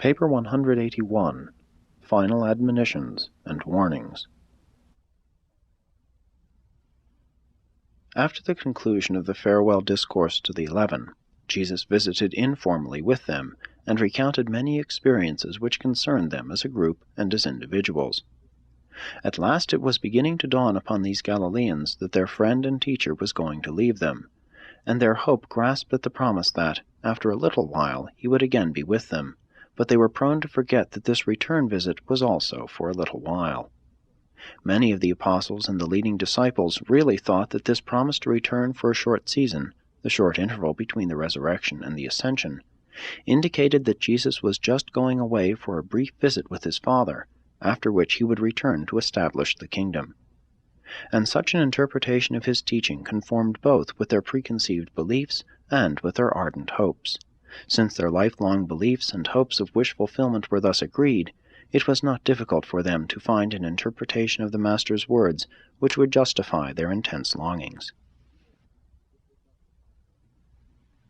Paper 181, Final Admonitions and Warnings. After the conclusion of the farewell discourse to the 11, Jesus visited informally with them and recounted many experiences which concerned them as a group and as individuals. At last it was beginning to dawn upon these Galileans that their friend and teacher was going to leave them, and their hope grasped at the promise that, after a little while, he would again be with them, but they were prone to forget that this return visit was also for a little while. Many of the apostles and the leading disciples really thought that this promise to return for a short season, the short interval between the resurrection and the ascension, indicated that Jesus was just going away for a brief visit with his Father, after which he would return to establish the kingdom. And such an interpretation of his teaching conformed both with their preconceived beliefs and with their ardent hopes. Since their lifelong beliefs and hopes of wish fulfillment were thus agreed, it was not difficult for them to find an interpretation of the Master's words which would justify their intense longings.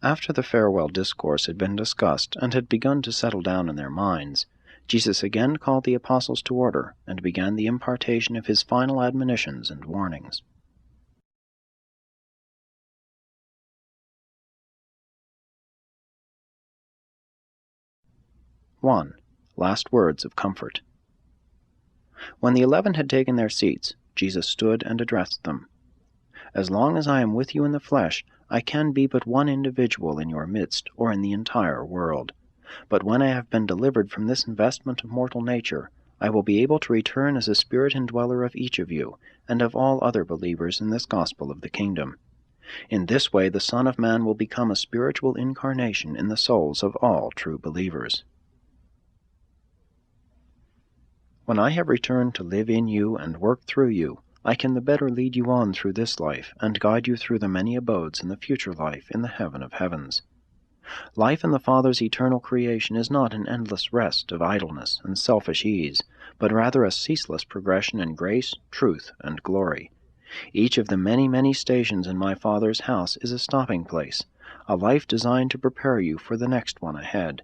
After the farewell discourse had been discussed and had begun to settle down in their minds, Jesus again called the apostles to order and began the impartation of his final admonitions and warnings. (1) Last words of comfort. When the 11 had taken their seats, Jesus stood and addressed them. As long as I am with you in the flesh, I can be but one individual in your midst or in the entire world. But when I have been delivered from this investment of mortal nature, I will be able to return as a spirit indweller of each of you, and of all other believers in this gospel of the kingdom. In this way the Son of Man will become a spiritual incarnation in the souls of all true believers. When I have returned to live in you and work through you, I can the better lead you on through this life and guide you through the many abodes in the future life in the heaven of heavens. Life in the Father's eternal creation is not an endless rest of idleness and selfish ease, but rather a ceaseless progression in grace, truth, and glory. Each of the many, many stations in my Father's house is a stopping place, a life designed to prepare you for the next one ahead.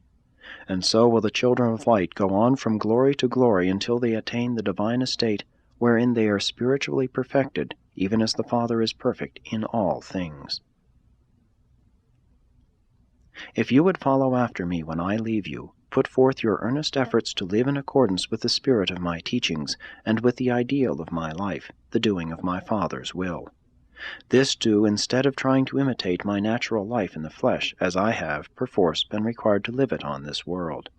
And so will the children of light go on from glory to glory until they attain the divine estate wherein they are spiritually perfected, even as the Father is perfect in all things. If you would follow after me when I leave you, put forth your earnest efforts to live in accordance with the spirit of my teachings and with the ideal of my life, the doing of my Father's will. This do instead of trying to imitate my natural life in the flesh, as I have, perforce, been required to live it on this world.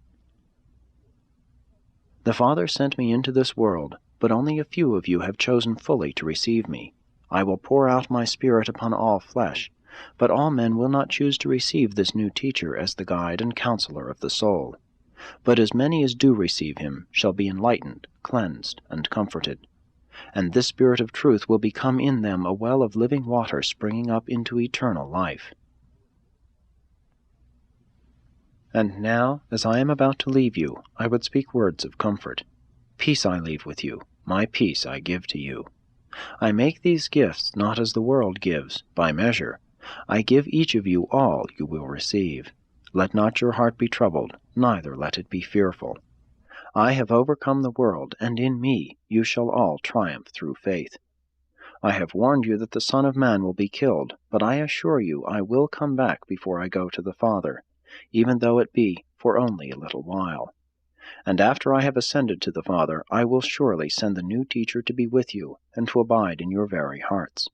The Father sent me into this world, but only a few of you have chosen fully to receive me. I will pour out my Spirit upon all flesh, but all men will not choose to receive this new teacher as the guide and counselor of the soul. But as many as do receive him shall be enlightened, cleansed, and comforted. And this Spirit of truth will become in them a well of living water springing up into eternal life. And now, as I am about to leave you, I would speak words of comfort. Peace I leave with you, my peace I give to you. I make these gifts not as the world gives, by measure. I give each of you all you will receive. Let not your heart be troubled, neither let it be fearful. I have overcome the world, and in me you shall all triumph through faith. I have warned you that the Son of Man will be killed, but I assure you I will come back before I go to the Father, even though it be for only a little while. And after I have ascended to the Father, I will surely send the new teacher to be with you, and to abide in your very hearts.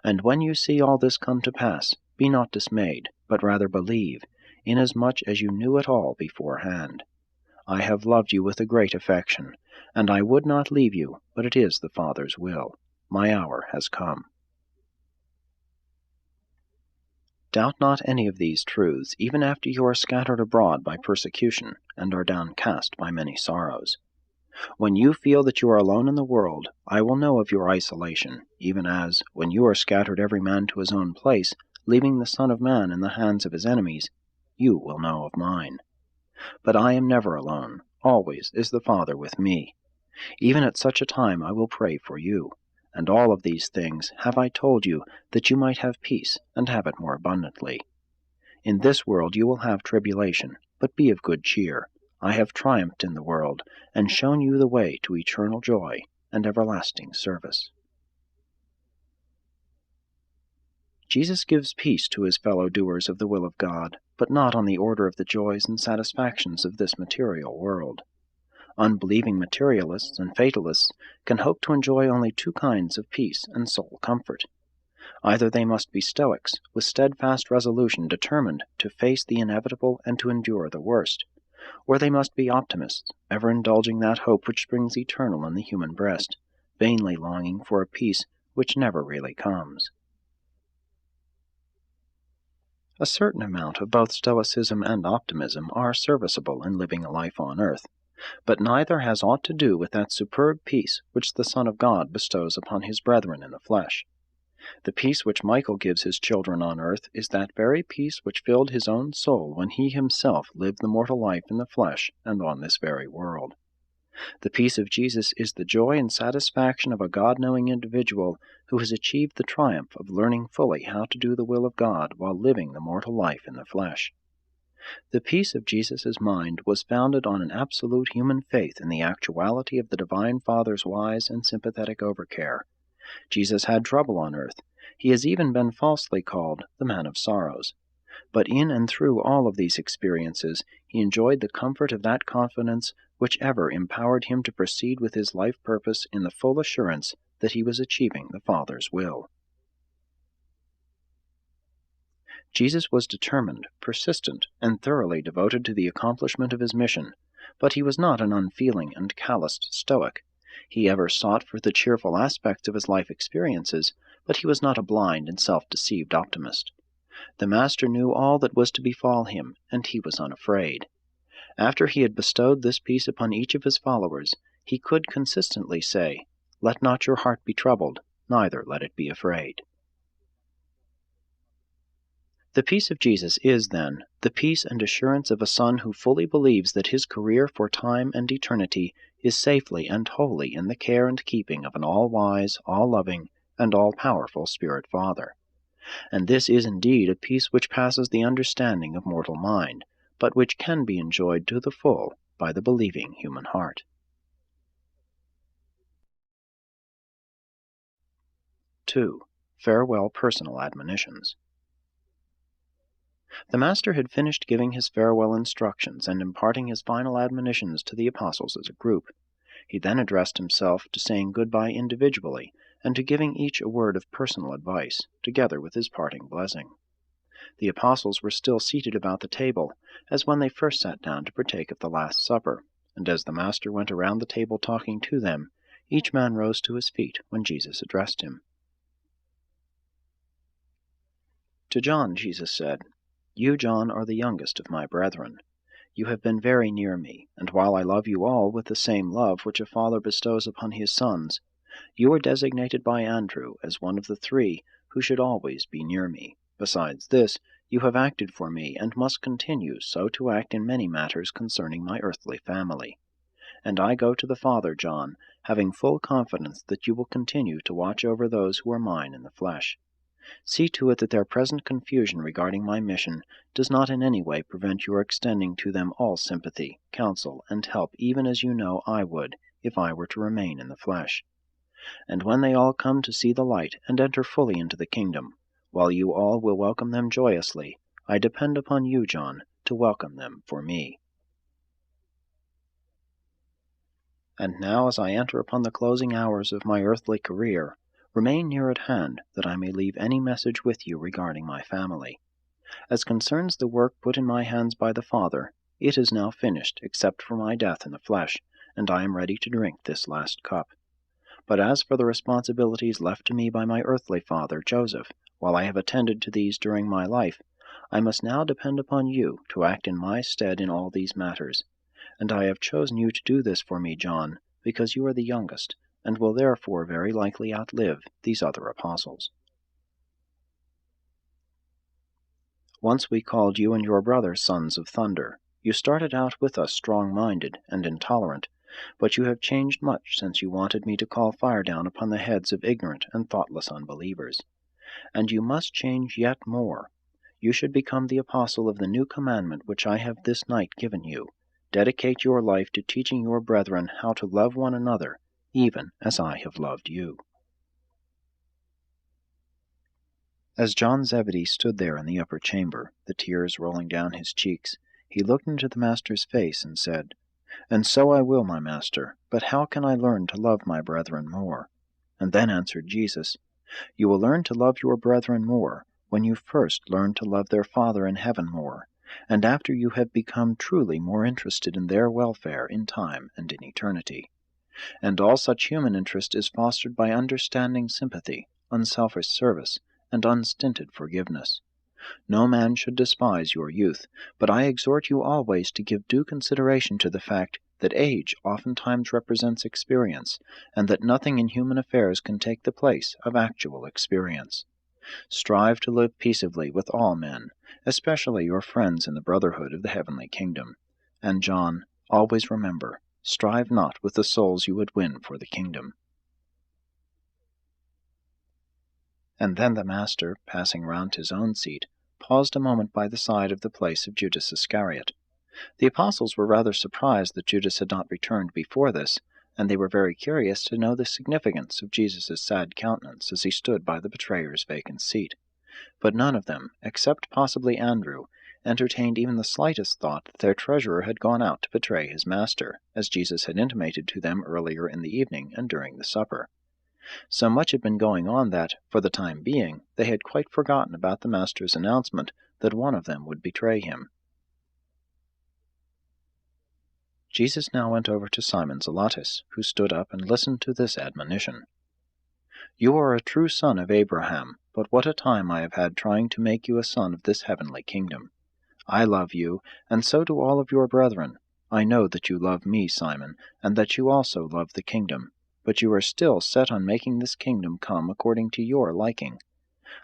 And when you see all this come to pass, be not dismayed, but rather believe, inasmuch as you knew it all beforehand. I have loved you with a great affection, and I would not leave you, but it is the Father's will. My hour has come. Doubt not any of these truths, even after you are scattered abroad by persecution, and are downcast by many sorrows. When you feel that you are alone in the world, I will know of your isolation, even as, when you are scattered every man to his own place, leaving the Son of Man in the hands of his enemies, you will know of mine. But I am never alone. Always is the Father with me. Even at such a time I will pray for you. And all of these things have I told you, that you might have peace, and have it more abundantly. In this world you will have tribulation, but be of good cheer. I have triumphed in the world, and shown you the way to eternal joy and everlasting service. Jesus gives peace to his fellow doers of the will of God, but not on the order of the joys and satisfactions of this material world. Unbelieving materialists and fatalists can hope to enjoy only two kinds of peace and soul comfort. Either they must be Stoics, with steadfast resolution determined to face the inevitable and to endure the worst, or they must be optimists, ever indulging that hope which springs eternal in the human breast, vainly longing for a peace which never really comes. A certain amount of both Stoicism and optimism are serviceable in living a life on earth, but neither has aught to do with that superb peace which the Son of God bestows upon his brethren in the flesh. The peace which Michael gives his children on earth is that very peace which filled his own soul when he himself lived the mortal life in the flesh and on this very world. The peace of Jesus is the joy and satisfaction of a God-knowing individual who has achieved the triumph of learning fully how to do the will of God while living the mortal life in the flesh. The peace of Jesus' mind was founded on an absolute human faith in the actuality of the Divine Father's wise and sympathetic overcare. Jesus had trouble on earth. He has even been falsely called the Man of Sorrows. But in and through all of these experiences, he enjoyed the comfort of that confidence which ever empowered him to proceed with his life purpose in the full assurance that he was achieving the Father's will. Jesus was determined, persistent, and thoroughly devoted to the accomplishment of his mission, but he was not an unfeeling and calloused Stoic. He ever sought for the cheerful aspects of his life experiences, but he was not a blind and self-deceived optimist. The Master knew all that was to befall him, and he was unafraid. After he had bestowed this peace upon each of his followers, he could consistently say, "Let not your heart be troubled, neither let it be afraid." The peace of Jesus is, then, the peace and assurance of a son who fully believes that his career for time and eternity is safely and wholly in the care and keeping of an all-wise, all-loving, and all-powerful Spirit Father. And this is indeed a peace which passes the understanding of mortal mind, but which can be enjoyed to the full by the believing human heart. 2. Farewell Personal Admonitions. The Master had finished giving his farewell instructions and imparting his final admonitions to the apostles as a group. He then addressed himself to saying goodbye individually and to giving each a word of personal advice, together with his parting blessing. The apostles were still seated about the table, as when they first sat down to partake of the Last Supper, and as the Master went around the table talking to them, each man rose to his feet when Jesus addressed him. To John Jesus said, "You, John, are the youngest of my brethren. You have been very near me, and while I love you all with the same love which a father bestows upon his sons, you are designated by Andrew as one of the three who should always be near me. Besides this, you have acted for me, and must continue so to act in many matters concerning my earthly family. And I go to the Father, John, having full confidence that you will continue to watch over those who are mine in the flesh. See to it that their present confusion regarding my mission does not in any way prevent your extending to them all sympathy, counsel, and help, even as you know I would, if I were to remain in the flesh. And when they all come to see the light and enter fully into the kingdom, while you all will welcome them joyously, I depend upon you, John, to welcome them for me. And now, as I enter upon the closing hours of my earthly career, remain near at hand, that I may leave any message with you regarding my family. As concerns the work put in my hands by the Father, it is now finished, except for my death in the flesh, and I am ready to drink this last cup. But as for the responsibilities left to me by my earthly father, Joseph, while I have attended to these during my life, I must now depend upon you to act in my stead in all these matters. And I have chosen you to do this for me, John, because you are the youngest, and will therefore very likely outlive these other apostles. Once we called you and your brother sons of thunder. You started out with us strong-minded and intolerant, but you have changed much since you wanted me to call fire down upon the heads of ignorant and thoughtless unbelievers. And you must change yet more. You should become the apostle of the new commandment which I have this night given you, Dedicate your life to teaching your brethren how to love one another, even as I have loved you. As John Zebedee stood there in the upper chamber, the tears rolling down his cheeks, he looked into the Master's face and said, "And so I will, my Master, but how can I learn to love my brethren more?" And then answered Jesus, "You will learn to love your brethren more when you first learn to love their Father in heaven more, and after you have become truly more interested in their welfare in time and in eternity. And all such human interest is fostered by understanding sympathy, unselfish service, and unstinted forgiveness. No man should despise your youth, but I exhort you always to give due consideration to the fact that age oftentimes represents experience, and that nothing in human affairs can take the place of actual experience. Strive to live peaceably with all men, especially your friends in the brotherhood of the heavenly kingdom. And John, always remember, strive not with the souls you would win for the kingdom." And then the Master, passing round his own seat, paused a moment by the side of the place of Judas Iscariot. The apostles were rather surprised that Judas had not returned before this, and they were very curious to know the significance of Jesus' sad countenance as he stood by the betrayer's vacant seat. But none of them, except possibly Andrew, entertained even the slightest thought that their treasurer had gone out to betray his Master, as Jesus had intimated to them earlier in the evening and during the supper. So much had been going on that, for the time being, they had quite forgotten about the Master's announcement that one of them would betray him. Jesus now went over to Simon Zelotes, who stood up and listened to this admonition. "You are a true son of Abraham, but what a time I have had trying to make you a son of this heavenly kingdom. I love you, and so do all of your brethren. I know that you love me, Simon, and that you also love the kingdom. But you are still set on making this kingdom come according to your liking.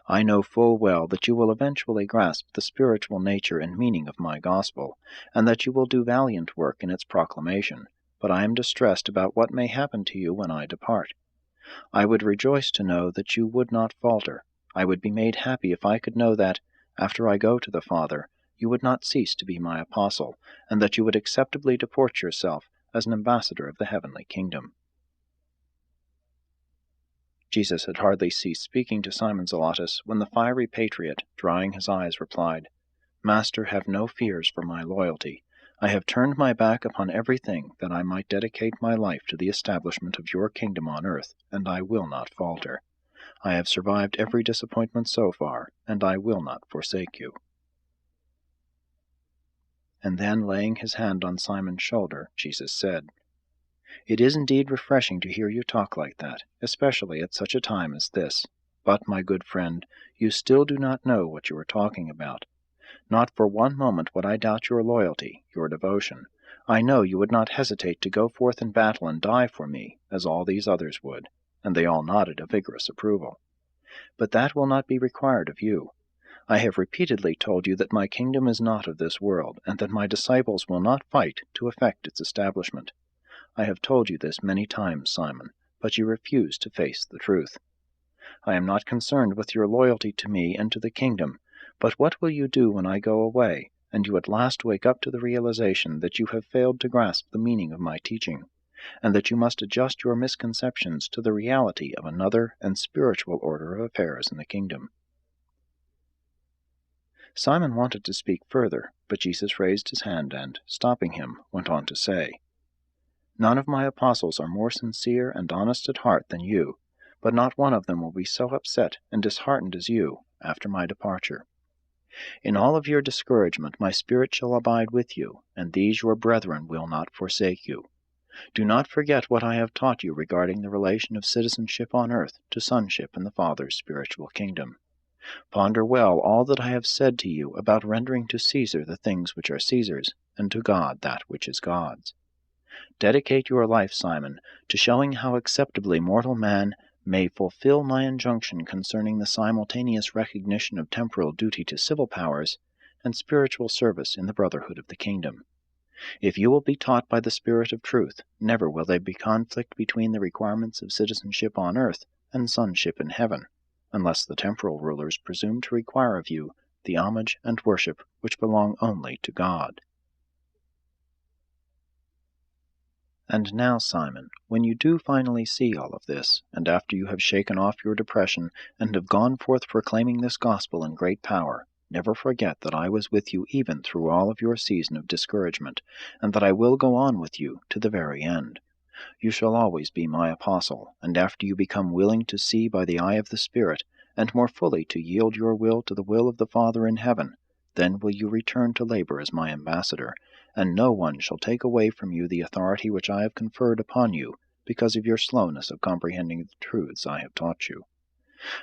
I know full well that you will eventually grasp the spiritual nature and meaning of my gospel, and that you will do valiant work in its proclamation, but I am distressed about what may happen to you when I depart. I would rejoice to know that you would not falter. I would be made happy if I could know that, after I go to the Father, you would not cease to be my apostle, and that you would acceptably deport yourself as an ambassador of the heavenly kingdom." Jesus had hardly ceased speaking to Simon Zelotes when the fiery patriot, drying his eyes, replied, "Master, have no fears for my loyalty. I have turned my back upon everything that I might dedicate my life to the establishment of your kingdom on earth, and I will not falter. I have survived every disappointment so far, and I will not forsake you." And then, laying his hand on Simon's shoulder, Jesus said, "It is indeed refreshing to hear you talk like that, especially at such a time as this. But, my good friend, you still do not know what you are talking about. Not for one moment would I doubt your loyalty, your devotion. I know you would not hesitate to go forth in battle and die for me, as all these others would," and they all nodded a vigorous approval. "But that will not be required of you. I have repeatedly told you that my kingdom is not of this world, and that my disciples will not fight to effect its establishment. I have told you this many times, Simon, but you refuse to face the truth. I am not concerned with your loyalty to me and to the kingdom, but what will you do when I go away, and you at last wake up to the realization that you have failed to grasp the meaning of my teaching, and that you must adjust your misconceptions to the reality of another and spiritual order of affairs in the kingdom?" Simon wanted to speak further, but Jesus raised his hand and, stopping him, went on to say, "None of my apostles are more sincere and honest at heart than you, but not one of them will be so upset and disheartened as you after my departure. In all of your discouragement my Spirit shall abide with you, and these your brethren will not forsake you. Do not forget what I have taught you regarding the relation of citizenship on earth to sonship in the Father's spiritual kingdom. Ponder well all that I have said to you about rendering to Caesar the things which are Caesar's, and to God that which is God's. Dedicate your life, Simon, to showing how acceptably mortal man may fulfill my injunction concerning the simultaneous recognition of temporal duty to civil powers and spiritual service in the brotherhood of the kingdom. If you will be taught by the Spirit of truth, never will there be conflict between the requirements of citizenship on earth and sonship in heaven, unless the temporal rulers presume to require of you the homage and worship which belong only to God." And now, Simon, when you do finally see all of this, and after you have shaken off your depression and have gone forth proclaiming this gospel in great power, never forget that I was with you even through all of your season of discouragement, and that I will go on with you to the very end. You shall always be my apostle, and after you become willing to see by the eye of the Spirit, and more fully to yield your will to the will of the Father in heaven, then will you return to labor as my ambassador, and no one shall take away from you the authority which I have conferred upon you, because of your slowness of comprehending the truths I have taught you.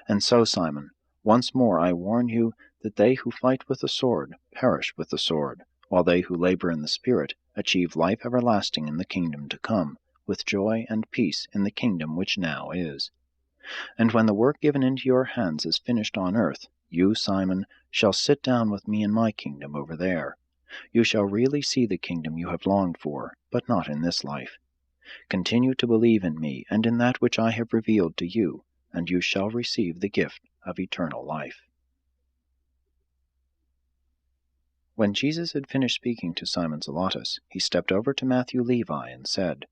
And so, Simon, once more I warn you that they who fight with the sword perish with the sword, while they who labor in the Spirit achieve life everlasting in the kingdom to come, with joy and peace in the kingdom which now is. And when the work given into your hands is finished on earth, you, Simon, shall sit down with me in my kingdom over there. You shall really see the kingdom you have longed for, but not in this life. Continue to believe in me and in that which I have revealed to you, and you shall receive the gift of eternal life. When Jesus had finished speaking to Simon Zelotes, he stepped over to Matthew Levi and said,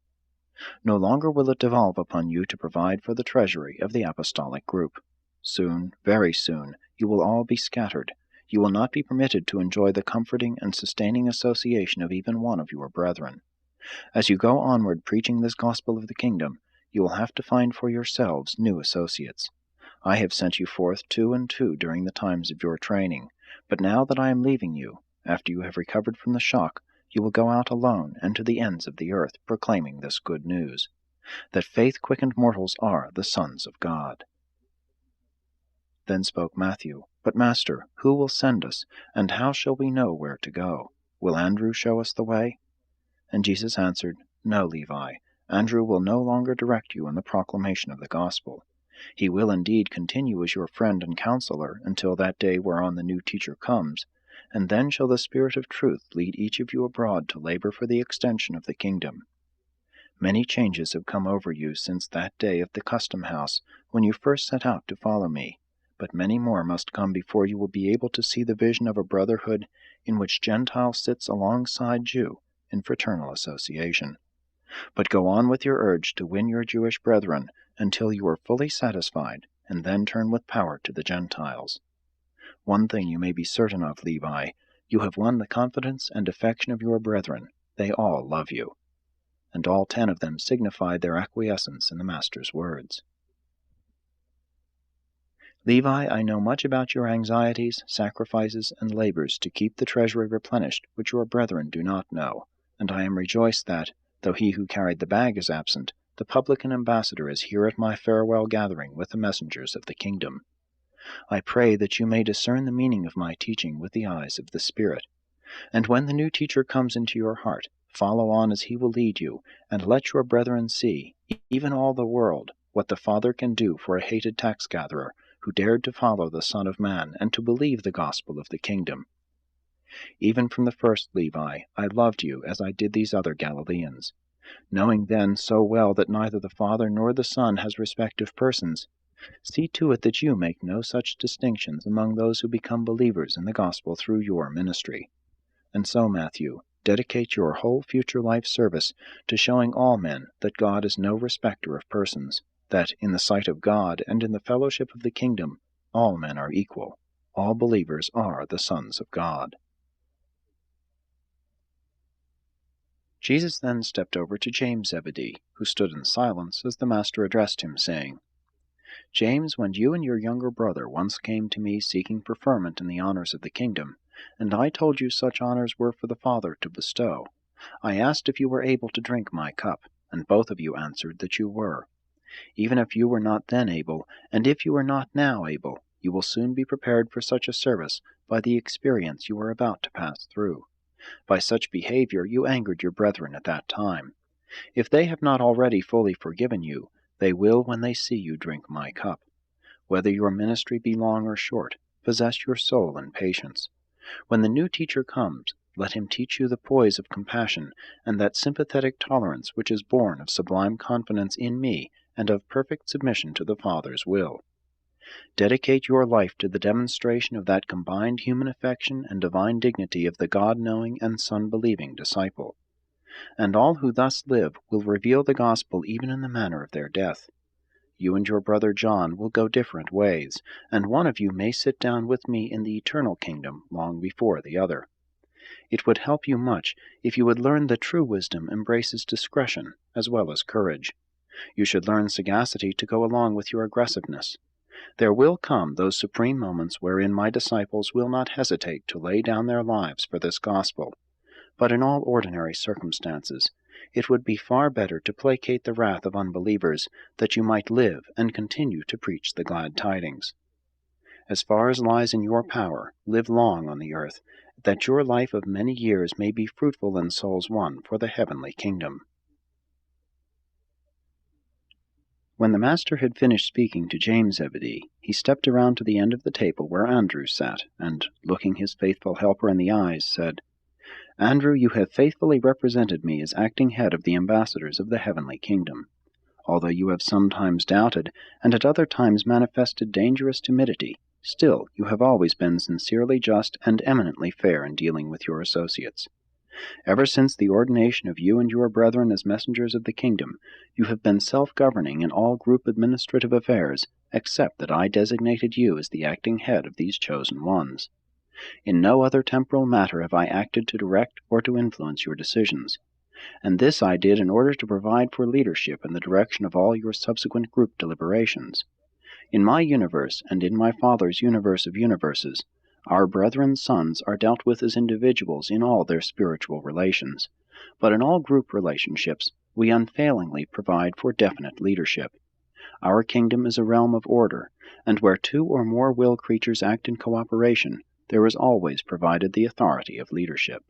"No longer will it devolve upon you to provide for the treasury of the apostolic group. Soon, very soon, you will all be scattered. You will not be permitted to enjoy the comforting and sustaining association of even one of your brethren. As you go onward preaching this gospel of the kingdom, you will have to find for yourselves new associates. I have sent you forth two and two during the times of your training, but now that I am leaving you, after you have recovered from the shock, you will go out alone and to the ends of the earth, proclaiming this good news, that faith-quickened mortals are the sons of God." Then spoke Matthew, "But, Master, who will send us, and how shall we know where to go? Will Andrew show us the way?" And Jesus answered, "No, Levi, Andrew will no longer direct you in the proclamation of the gospel. He will indeed continue as your friend and counselor until that day whereon the new teacher comes, and then shall the Spirit of truth lead each of you abroad to labor for the extension of the kingdom. Many changes have come over you since that day of the custom house, when you first set out to follow me, but many more must come before you will be able to see the vision of a brotherhood in which Gentile sits alongside Jew in fraternal association. But go on with your urge to win your Jewish brethren until you are fully satisfied, and then turn with power to the Gentiles. One thing you may be certain of, Levi, you have won the confidence and affection of your brethren. They all love you." And all 10 of them signified their acquiescence in the Master's words. "Levi, I know much about your anxieties, sacrifices, and labors to keep the treasury replenished, which your brethren do not know, and I am rejoiced that, though he who carried the bag is absent, the publican ambassador is here at my farewell gathering with the messengers of the kingdom. I pray that you may discern the meaning of my teaching with the eyes of the Spirit. And when the new teacher comes into your heart, follow on as he will lead you, and let your brethren see, even all the world, what the Father can do for a hated tax-gatherer who dared to follow the Son of Man and to believe the gospel of the kingdom. Even from the first, Levi, I loved you as I did these other Galileans. Knowing then so well that neither the Father nor the Son has respective persons, see to it that you make no such distinctions among those who become believers in the gospel through your ministry. And so, Matthew, dedicate your whole future life service to showing all men that God is no respecter of persons, that in the sight of God and in the fellowship of the kingdom all men are equal, all believers are the sons of God." Jesus then stepped over to James Zebedee, who stood in silence as the Master addressed him, saying, "James, when you and your younger brother once came to me seeking preferment in the honors of the kingdom, and I told you such honors were for the Father to bestow, I asked if you were able to drink my cup, and both of you answered that you were. Even if you were not then able, and if you are not now able, you will soon be prepared for such a service by the experience you are about to pass through. By such behavior you angered your brethren at that time. If they have not already fully forgiven you, they will when they see you drink my cup. Whether your ministry be long or short, possess your soul in patience. When the new teacher comes, let him teach you the poise of compassion and that sympathetic tolerance which is born of sublime confidence in me and of perfect submission to the Father's will. Dedicate your life to the demonstration of that combined human affection and divine dignity of the God-knowing and Son-believing disciple. and all who thus live will reveal the gospel even in the manner of their death. You and your brother John will go different ways, and one of you may sit down with me in the eternal kingdom long before the other. It would help you much if you would learn that true wisdom embraces discretion as well as courage. You should learn sagacity to go along with your aggressiveness. There will come those supreme moments wherein my disciples will not hesitate to lay down their lives for this gospel, but in all ordinary circumstances it would be far better to placate the wrath of unbelievers, that you might live and continue to preach the glad tidings. As far as lies in your power, live long on the earth, that your life of many years may be fruitful in souls won for the heavenly kingdom. When the Master had finished speaking to James Zebedee, he stepped around to the end of the table where Andrew sat, and, looking his faithful helper in the eyes, said, "Andrew, you have faithfully represented me as acting head of the ambassadors of the heavenly kingdom. Although you have sometimes doubted, and at other times manifested dangerous timidity, still you have always been sincerely just and eminently fair in dealing with your associates. Ever since the ordination of you and your brethren as messengers of the kingdom, you have been self-governing in all group administrative affairs, except that I designated you as the acting head of these chosen ones. In no other temporal matter have I acted to direct or to influence your decisions, and this I did in order to provide for leadership in the direction of all your subsequent group deliberations. In my universe, and in my Father's universe of universes, our brethren's sons are dealt with as individuals in all their spiritual relations, but in all group relationships we unfailingly provide for definite leadership. Our kingdom is a realm of order, and where two or more will creatures act in cooperation, there is always provided the authority of leadership.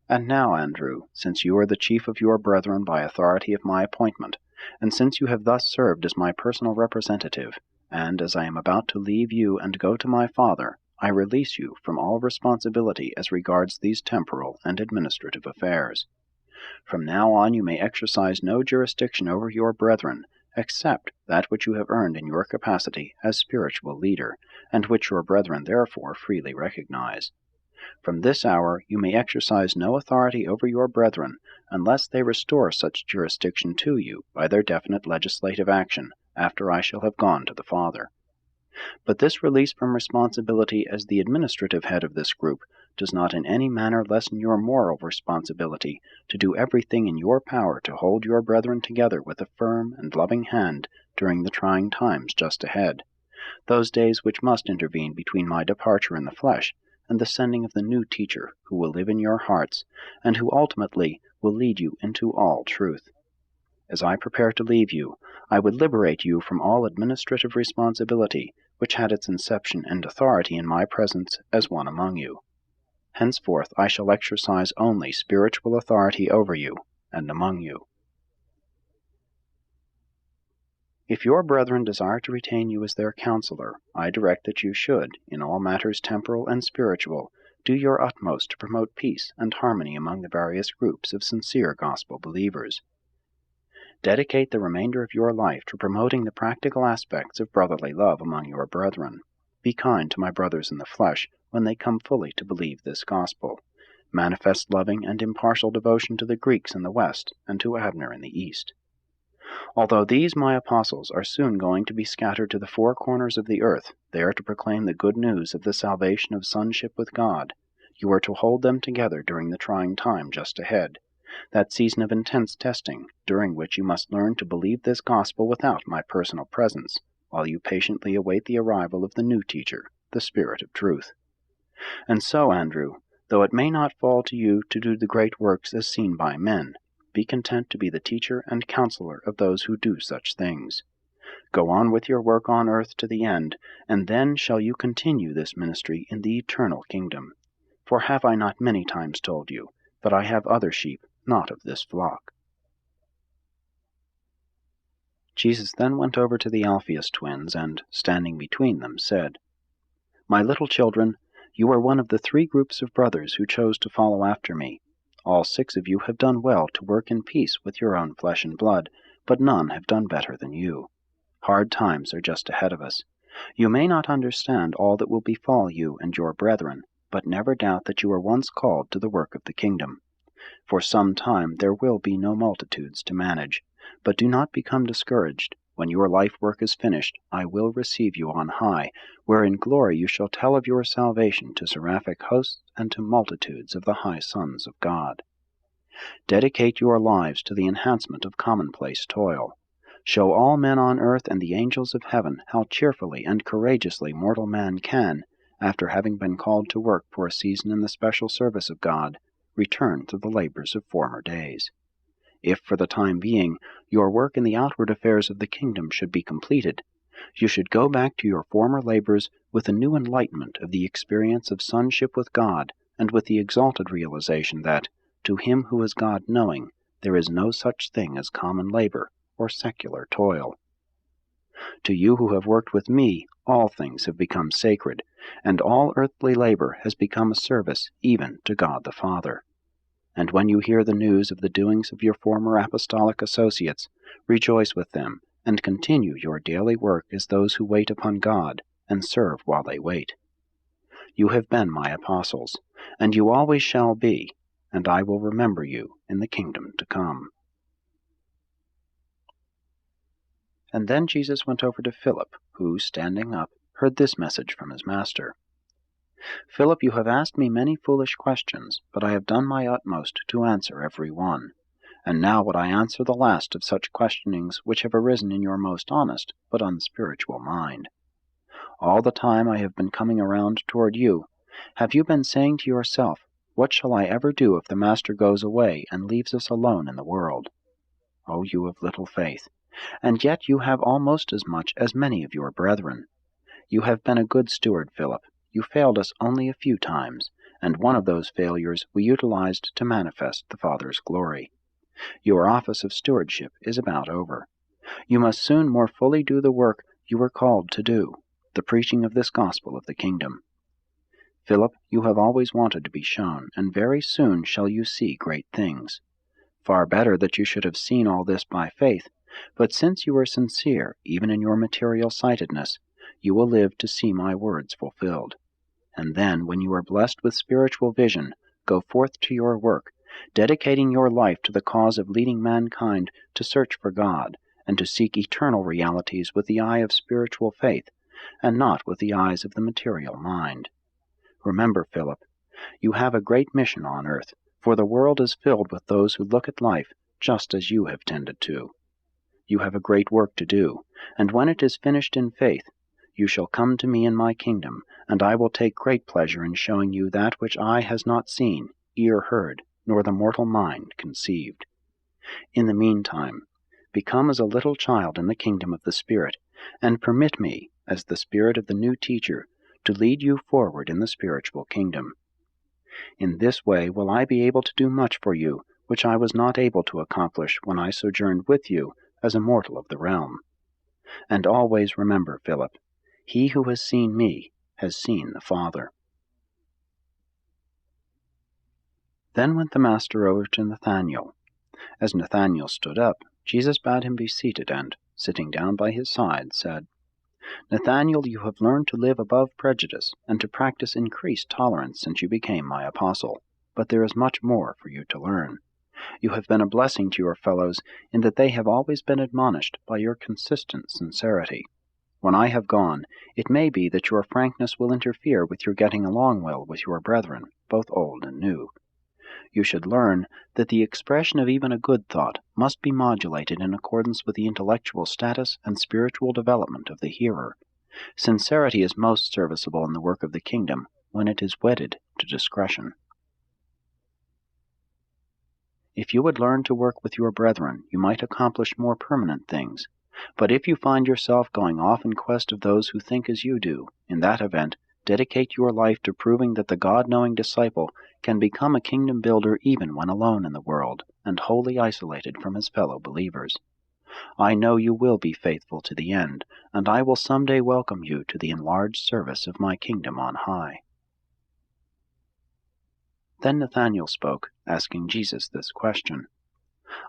And now, Andrew, since you are the chief of your brethren by authority of my appointment, and since you have thus served as my personal representative, and as I am about to leave you and go to my Father, I release you from all responsibility as regards these temporal and administrative affairs. From now on you may exercise no jurisdiction over your brethren, except that which you have earned in your capacity as spiritual leader, and which your brethren therefore freely recognize. From this hour you may exercise no authority over your brethren, unless they restore such jurisdiction to you by their definite legislative action, after I shall have gone to the Father. But this release from responsibility as the administrative head of this group does not in any manner lessen your moral responsibility to do everything in your power to hold your brethren together with a firm and loving hand during the trying times just ahead, those days which must intervene between my departure in the flesh and the sending of the new teacher who will live in your hearts, and who ultimately will lead you into all truth. As I prepare to leave you, I would liberate you from all administrative responsibility which had its inception and authority in my presence as one among you. Henceforth I shall exercise only spiritual authority over you and among you. If your brethren desire to retain you as their counselor, I direct that you should, in all matters temporal and spiritual, do your utmost to promote peace and harmony among the various groups of sincere gospel believers. Dedicate the remainder of your life to promoting the practical aspects of brotherly love among your brethren. Be kind to my brothers in the flesh when they come fully to believe this gospel. Manifest loving and impartial devotion to the Greeks in the west and to Abner in the east. Although these my apostles are soon going to be scattered to the four corners of the earth, there to proclaim the good news of the salvation of sonship with God, you are to hold them together during the trying time just ahead, that season of intense testing, during which you must learn to believe this gospel without my personal presence, while you patiently await the arrival of the new teacher, the Spirit of truth. And so, Andrew, though it may not fall to you to do the great works as seen by men, be content to be the teacher and counselor of those who do such things. Go on with your work on earth to the end, and then shall you continue this ministry in the eternal kingdom. For have I not many times told you that I have other sheep, not of this flock? Jesus then went over to the Alphaeus twins, and, standing between them, said, My little children, you are one of the 3 groups of brothers who chose to follow after me. All 6 of you have done well to work in peace with your own flesh and blood, but none have done better than you. Hard times are just ahead of us. You may not understand all that will befall you and your brethren, but never doubt that you were once called to the work of the kingdom. For some time there will be no multitudes to manage, but do not become discouraged. When your life work is finished, I will receive you on high, where in glory you shall tell of your salvation to seraphic hosts and to multitudes of the high sons of God. Dedicate your lives to the enhancement of commonplace toil. Show all men on earth and the angels of heaven how cheerfully and courageously mortal man can, after having been called to work for a season in the special service of God, return to the labors of former days. If for the time being your work in the outward affairs of the kingdom should be completed, you should go back to your former labors with a new enlightenment of the experience of sonship with God, and with the exalted realization that, to him who is God-knowing, there is no such thing as common labor or secular toil. To you who have worked with me, all things have become sacred, and all earthly labor has become a service even to God the Father. And when you hear the news of the doings of your former apostolic associates, rejoice with them, and continue your daily work as those who wait upon God, and serve while they wait. You have been my apostles, and you always shall be, and I will remember you in the kingdom to come. And then Jesus went over to Philip, who, standing up, heard this message from his master. Philip, you have asked me many foolish questions, but I have done my utmost to answer every one. And now would I answer the last of such questionings which have arisen in your most honest but unspiritual mind. All the time I have been coming around toward you, have you been saying to yourself, what shall I ever do if the Master goes away and leaves us alone in the world? O you of little faith! And yet you have almost as much as many of your brethren. You have been a good steward, Philip. You failed us only a few times, and one of those failures we utilized to manifest the Father's glory. Your office of stewardship is about over. You must soon more fully do the work you were called to do, the preaching of this gospel of the kingdom. Philip, you have always wanted to be shown, and very soon shall you see great things. Far better that you should have seen all this by faith, but since you are sincere, even in your material sightedness, you will live to see my words fulfilled. And then, when you are blessed with spiritual vision, go forth to your work, dedicating your life to the cause of leading mankind to search for God, and to seek eternal realities with the eye of spiritual faith, and not with the eyes of the material mind. Remember, Philip, you have a great mission on earth, for the world is filled with those who look at life just as you have tended to. You have a great work to do, and when it is finished in faith, you shall come to me in my kingdom, and I will take great pleasure in showing you that which eye has not seen, ear heard, nor the mortal mind conceived. In the meantime, become as a little child in the kingdom of the Spirit, and permit me, as the Spirit of the new teacher, to lead you forward in the spiritual kingdom. In this way will I be able to do much for you, which I was not able to accomplish when I sojourned with you as a mortal of the realm. And always remember, Philip, he who has seen me has seen the Father. Then went the Master over to Nathanael. As Nathanael stood up, Jesus bade him be seated, and, sitting down by his side, said, Nathanael, you have learned to live above prejudice, and to practice increased tolerance since you became my apostle, but there is much more for you to learn. You have been a blessing to your fellows in that they have always been admonished by your consistent sincerity. When I have gone, it may be that your frankness will interfere with your getting along well with your brethren, both old and new. You should learn that the expression of even a good thought must be modulated in accordance with the intellectual status and spiritual development of the hearer. Sincerity is most serviceable in the work of the kingdom when it is wedded to discretion. If you would learn to work with your brethren, you might accomplish more permanent things. But if you find yourself going off in quest of those who think as you do, in that event, dedicate your life to proving that the God-knowing disciple can become a kingdom builder even when alone in the world, and wholly isolated from his fellow believers. I know you will be faithful to the end, and I will someday welcome you to the enlarged service of my kingdom on high. Then Nathanael spoke, asking Jesus this question.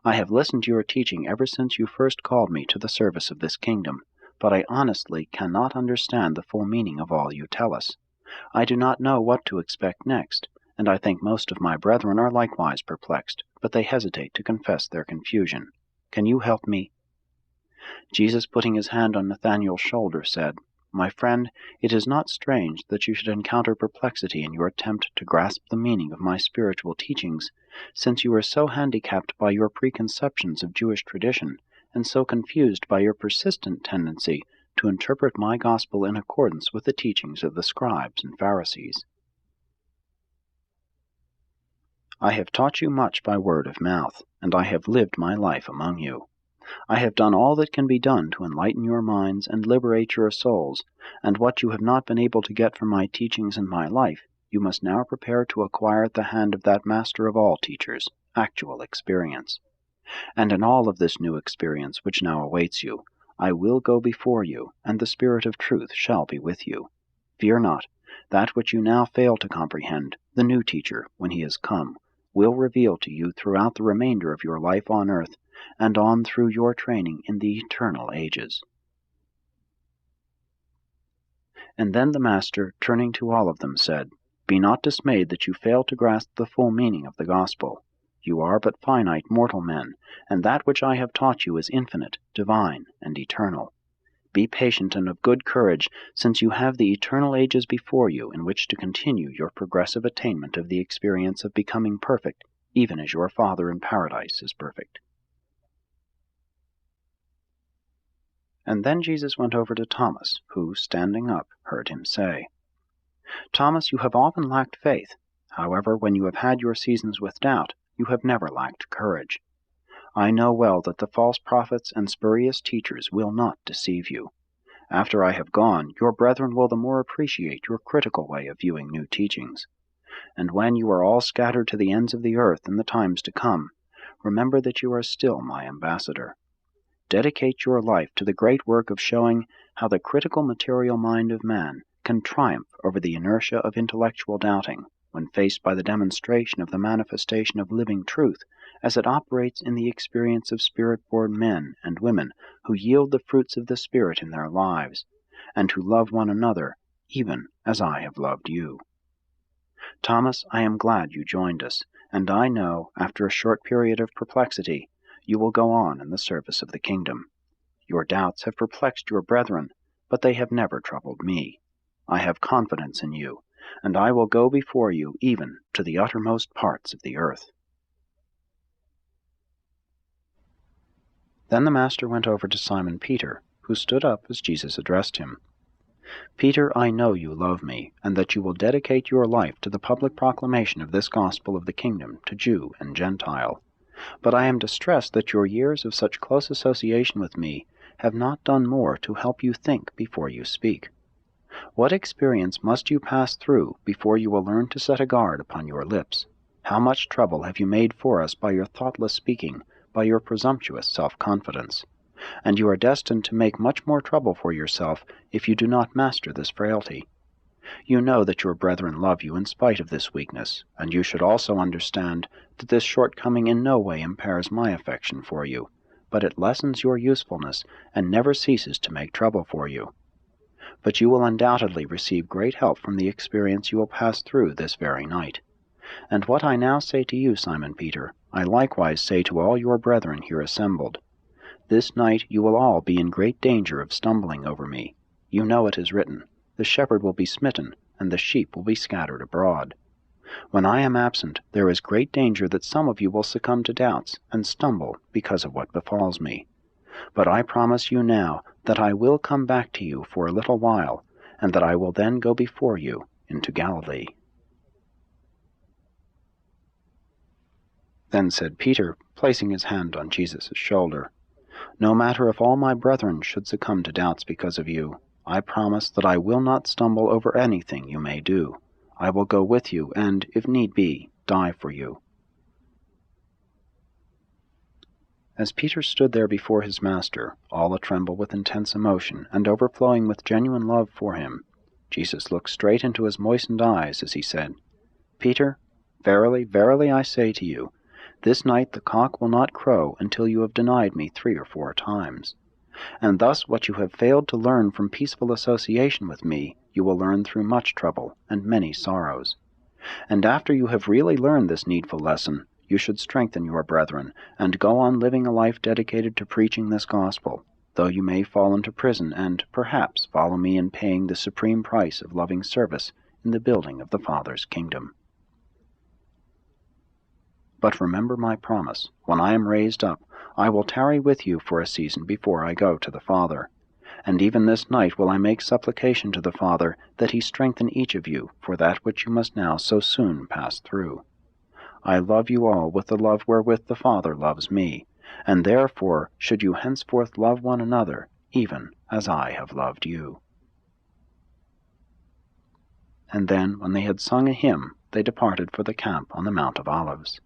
I have listened to your teaching ever since you first called me to the service of this kingdom, but I honestly cannot understand the full meaning of all you tell us. I do not know what to expect next, and I think most of my brethren are likewise perplexed, but they hesitate to confess their confusion. Can you help me?" Jesus, putting his hand on Nathanael's shoulder, said, "My friend, it is not strange that you should encounter perplexity in your attempt to grasp the meaning of my spiritual teachings, since you are so handicapped by your preconceptions of Jewish tradition, and so confused by your persistent tendency to interpret my gospel in accordance with the teachings of the scribes and Pharisees. I have taught you much by word of mouth, and I have lived my life among you. I have done all that can be done to enlighten your minds and liberate your souls, and what you have not been able to get from my teachings and my life, you must now prepare to acquire at the hand of that master of all teachers, actual experience. And in all of this new experience which now awaits you, I will go before you, and the Spirit of truth shall be with you. Fear not, that which you now fail to comprehend, the new teacher, when he is come, will reveal to you throughout the remainder of your life on earth, and on through your training in the eternal ages." And then the Master, turning to all of them, said, "Be not dismayed that you fail to grasp the full meaning of the gospel. You are but finite mortal men, and that which I have taught you is infinite, divine, and eternal. Be patient and of good courage, since you have the eternal ages before you in which to continue your progressive attainment of the experience of becoming perfect, even as your Father in paradise is perfect." And then Jesus went over to Thomas, who, standing up, heard him say, "Thomas, you have often lacked faith. However, when you have had your seasons with doubt, you have never lacked courage. I know well that the false prophets and spurious teachers will not deceive you. After I have gone, your brethren will the more appreciate your critical way of viewing new teachings. And when you are all scattered to the ends of the earth in the times to come, remember that you are still my ambassador. Dedicate your life to the great work of showing how the critical material mind of man can triumph over the inertia of intellectual doubting, when faced by the demonstration of the manifestation of living truth, as it operates in the experience of Spirit-born men and women who yield the fruits of the Spirit in their lives, and who love one another, even as I have loved you. Thomas, I am glad you joined us, and I know, after a short period of perplexity, you will go on in the service of the kingdom. Your doubts have perplexed your brethren, but they have never troubled me. I have confidence in you, and I will go before you even to the uttermost parts of the earth." Then the Master went over to Simon Peter, who stood up as Jesus addressed him. "Peter, I know you love me, and that you will dedicate your life to the public proclamation of this gospel of the kingdom to Jew and Gentile. But I am distressed that your years of such close association with me have not done more to help you think before you speak. What experience must you pass through before you will learn to set a guard upon your lips? How much trouble have you made for us by your thoughtless speaking, by your presumptuous self-confidence? And you are destined to make much more trouble for yourself if you do not master this frailty. You know that your brethren love you in spite of this weakness, and you should also understand that this shortcoming in no way impairs my affection for you, but it lessens your usefulness and never ceases to make trouble for you. But you will undoubtedly receive great help from the experience you will pass through this very night. And what I now say to you, Simon Peter, I likewise say to all your brethren here assembled. This night you will all be in great danger of stumbling over me. You know it is written, the shepherd will be smitten, and the sheep will be scattered abroad. When I am absent, there is great danger that some of you will succumb to doubts and stumble because of what befalls me. But I promise you now that I will come back to you for a little while, and that I will then go before you into Galilee." Then said Peter, placing his hand on Jesus' shoulder, "No matter if all my brethren should succumb to doubts because of you, I promise that I will not stumble over anything you may do. I will go with you and, if need be, die for you." As Peter stood there before his Master, all a-tremble with intense emotion and overflowing with genuine love for him, Jesus looked straight into his moistened eyes as he said, "Peter, verily, verily I say to you, this night the cock will not crow until you have denied me 3 or 4 times. And thus what you have failed to learn from peaceful association with me, you will learn through much trouble and many sorrows. And after you have really learned this needful lesson, you should strengthen your brethren, and go on living a life dedicated to preaching this gospel, though you may fall into prison and, perhaps, follow me in paying the supreme price of loving service in the building of the Father's kingdom. But remember my promise. When I am raised up, I will tarry with you for a season before I go to the Father. And even this night will I make supplication to the Father that he strengthen each of you for that which you must now so soon pass through. I love you all with the love wherewith the Father loves me, and therefore should you henceforth love one another, even as I have loved you. And then, when they had sung a hymn, they departed for the camp on the Mount of Olives.